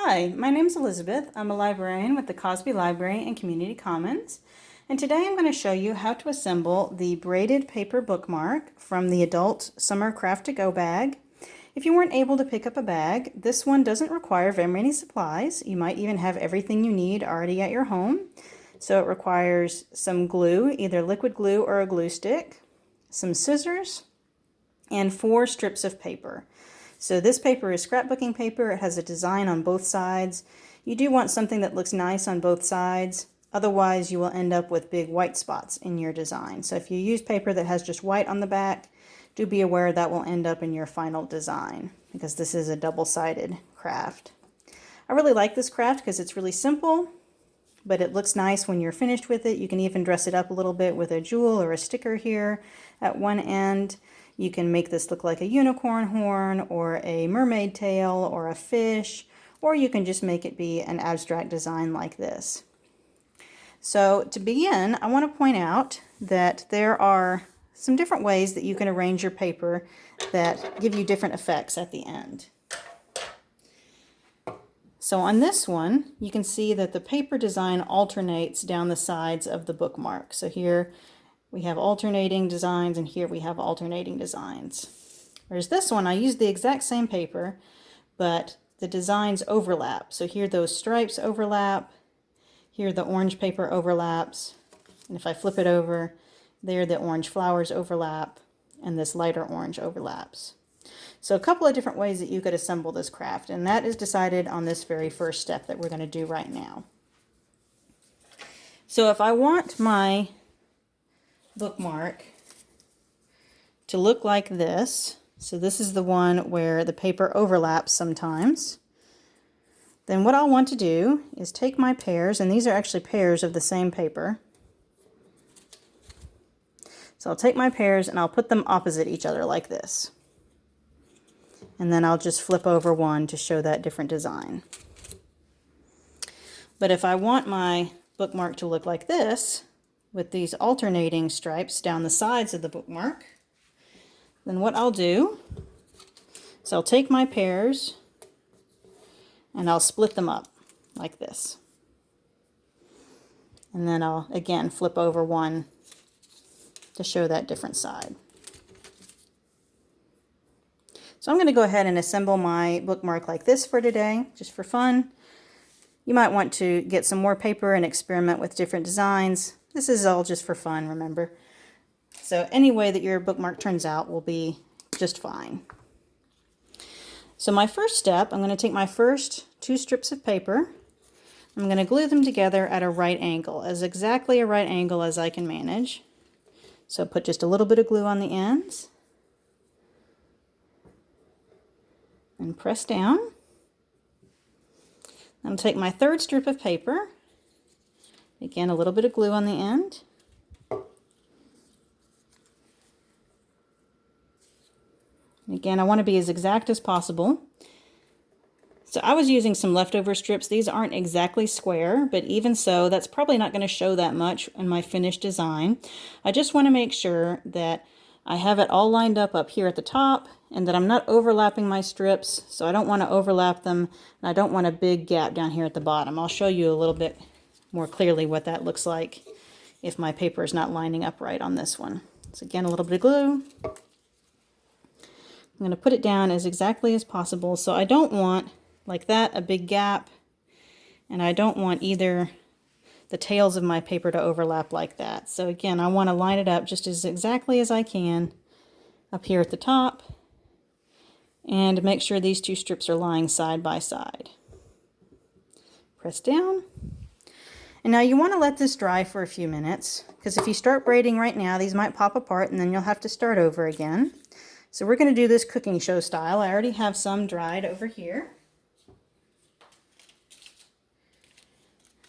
Hi, my name is Elizabeth. I'm a librarian with the Cozby Library and Community Commons. And today I'm going to show you how to assemble the braided paper bookmark from the Adult Summer Craft to Go bag. If you weren't able to pick up a bag, this one doesn't require very many supplies. You might even have everything you need already at your home. So it requires some glue, either liquid glue or a glue stick, some scissors, and 4 strips of paper. So this paper is scrapbooking paper. It has a design on both sides. You do want something that looks nice on both sides. Otherwise, you will end up with big white spots in your design. So if you use paper that has just white on the back, do be aware that will end up in your final design because this is a double-sided craft. I really like this craft because it's really simple, but it looks nice when you're finished with it. You can even dress it up a little bit with a jewel or a sticker here at one end. You can make this look like a unicorn horn or a mermaid tail or a fish, or you can just make it be an abstract design like this. So to begin, I want to point out that there are some different ways that you can arrange your paper that give you different effects at the end. So on this one, you can see that the paper design alternates down the sides of the bookmark. So here we have alternating designs, and here we have alternating designs. Whereas this one, I used the exact same paper, but the designs overlap. So here those stripes overlap, here the orange paper overlaps, and if I flip it over, there the orange flowers overlap, and this lighter orange overlaps. So a couple of different ways that you could assemble this craft, and that is decided on this very first step that we're going to do right now. So if I want my bookmark to look like this, so this is the one where the paper overlaps sometimes, then what I'll want to do is take my pairs, and these are actually pairs of the same paper. So I'll take my pairs and I'll put them opposite each other like this. And then I'll just flip over one to show that different design. But if I want my bookmark to look like this, with these alternating stripes down the sides of the bookmark, then what I'll do is I'll take my pairs and I'll split them up like this. And then I'll again flip over one to show that different side. So I'm going to go ahead and assemble my bookmark like this for today, just for fun. You might want to get some more paper and experiment with different designs. This is all just for fun, remember. So any way that your bookmark turns out will be just fine. So my first step, I'm going to take my first 2 strips of paper. I'm going to glue them together at a right angle, as exactly a right angle as I can manage. So put just a little bit of glue on the ends. And press down. I'll take my third strip of paper. Again, a little bit of glue on the end. And again, I want to be as exact as possible. So I was using some leftover strips. These aren't exactly square, but even so, that's probably not going to show that much in my finished design. I just want to make sure that I have it all lined up here at the top, and that I'm not overlapping my strips, so I don't want to overlap them, and I don't want a big gap down here at the bottom. I'll show you a little bit more clearly what that looks like if my paper is not lining up right on this one. So again, a little bit of glue. I'm going to put it down as exactly as possible, so I don't want, like that, a big gap, and I don't want either the tails of my paper to overlap like that. So again, I want to line it up just as exactly as I can up here at the top, and make sure these 2 strips are lying side by side. Press down. And now you want to let this dry for a few minutes, because if you start braiding right now, these might pop apart and then you'll have to start over again. So we're going to do this cooking show style. I already have some dried over here.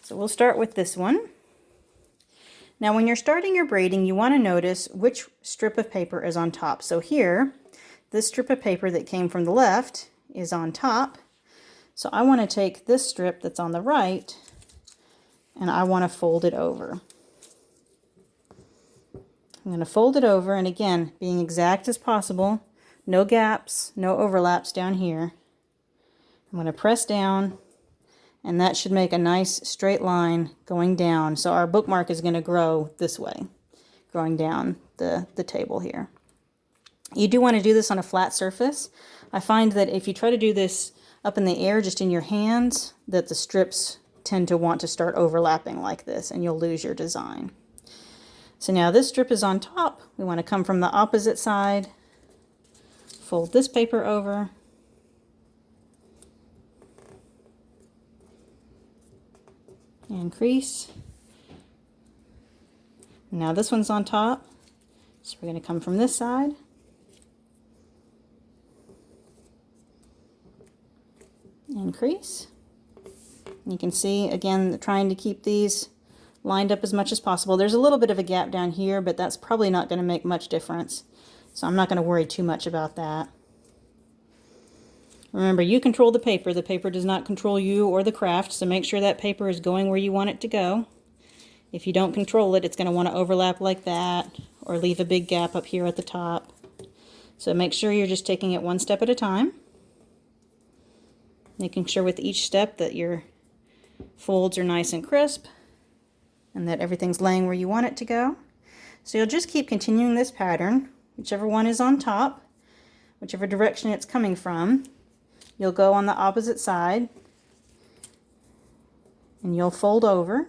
So we'll start with this one. Now when you're starting your braiding, you want to notice which strip of paper is on top. So here, this strip of paper that came from the left is on top. So I want to take this strip that's on the right, and I want to fold it over. I'm going to fold it over, and again, being exact as possible, no gaps, no overlaps down here. I'm going to press down And that should make a nice straight line going down. So our bookmark is going to grow this way, going down the table here. You do want to do this on a flat surface. I find that if you try to do this up in the air, just in your hands, that the strips tend to want to start overlapping like this, and you'll lose your design. So now this strip is on top. We want to come from the opposite side, fold this paper over, and crease. Now this one's on top, so we're going to come from this side, and crease. And you can see, again, trying to keep these lined up as much as possible. There's a little bit of a gap down here, but that's probably not going to make much difference. So I'm not going to worry too much about that. Remember, you control the paper. The paper does not control you or the craft, so make sure that paper is going where you want it to go. If you don't control it, it's going to want to overlap like that, or leave a big gap up here at the top. So make sure you're just taking it one step at a time, making sure with each step that your folds are nice and crisp, and that everything's laying where you want it to go. So you'll just keep continuing this pattern, whichever one is on top, whichever direction it's coming from. You'll go on the opposite side, and you'll fold over,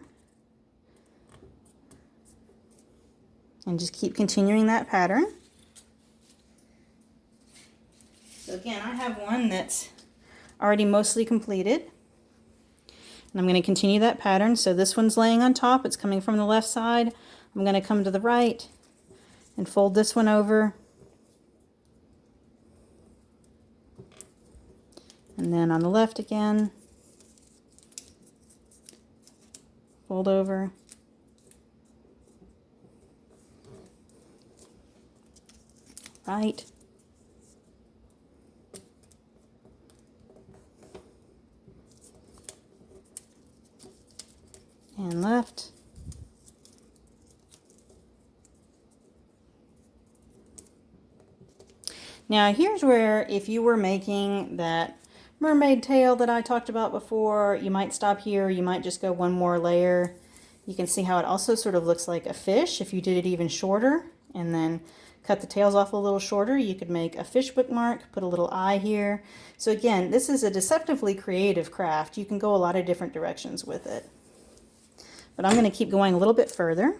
and just keep continuing that pattern. So again, I have one that's already mostly completed. And I'm going to continue that pattern. So this one's laying on top. It's coming from the left side. I'm going to come to the right and fold this one over. And then on the left again, fold over. Right. And left. Now here's where, if you were making that mermaid tail that I talked about before, you might stop here, you might just go one more layer. You can see how it also sort of looks like a fish if you did it even shorter, and then cut the tails off a little shorter. You could make a fish bookmark, put a little eye here. So again, this is a deceptively creative craft. You can go a lot of different directions with it. But I'm going to keep going a little bit further.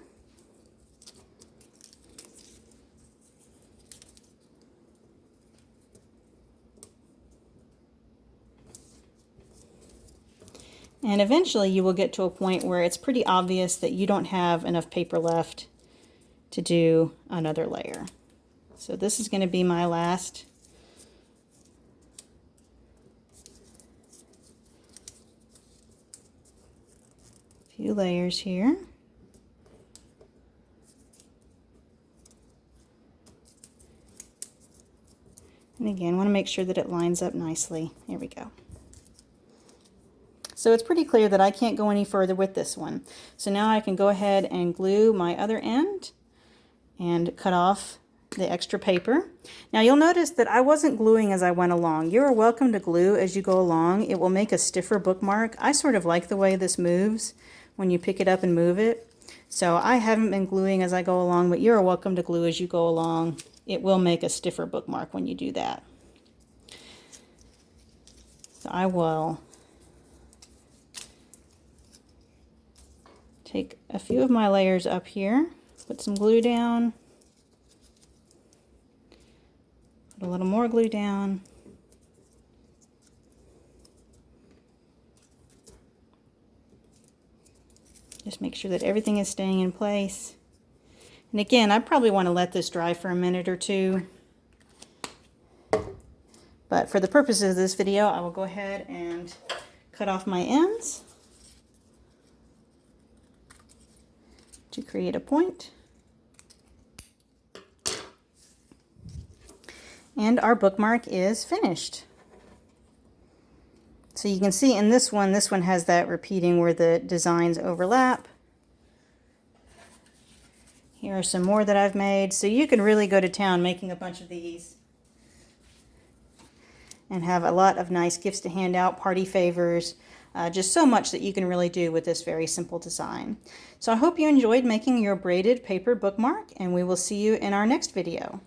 And eventually you will get to a point where it's pretty obvious that you don't have enough paper left to do another layer. So this is going to be my last few layers here. And again, want to make sure that it lines up nicely. Here we go. So it's pretty clear that I can't go any further with this one. So now I can go ahead and glue my other end and cut off the extra paper. Now you'll notice that I wasn't gluing as I went along. You're welcome to glue as you go along. It will make a stiffer bookmark. I sort of like the way this moves when you pick it up and move it. So I haven't been gluing as I go along, but you're welcome to glue as you go along. It will make a stiffer bookmark when you do that. So I will take a few of my layers up here, put some glue down, put a little more glue down, just make sure that everything is staying in place. And again, I probably want to let this dry for a minute or two. But for the purposes of this video, I will go ahead and cut off my ends to create a point. And our bookmark is finished. So you can see in this one has that repeating where the designs overlap. Here are some more that I've made. So you can really go to town making a bunch of these. and have a lot of nice gifts to hand out, party favors, just so much that you can really do with this very simple design. So I hope you enjoyed making your braided paper bookmark, and we will see you in our next video.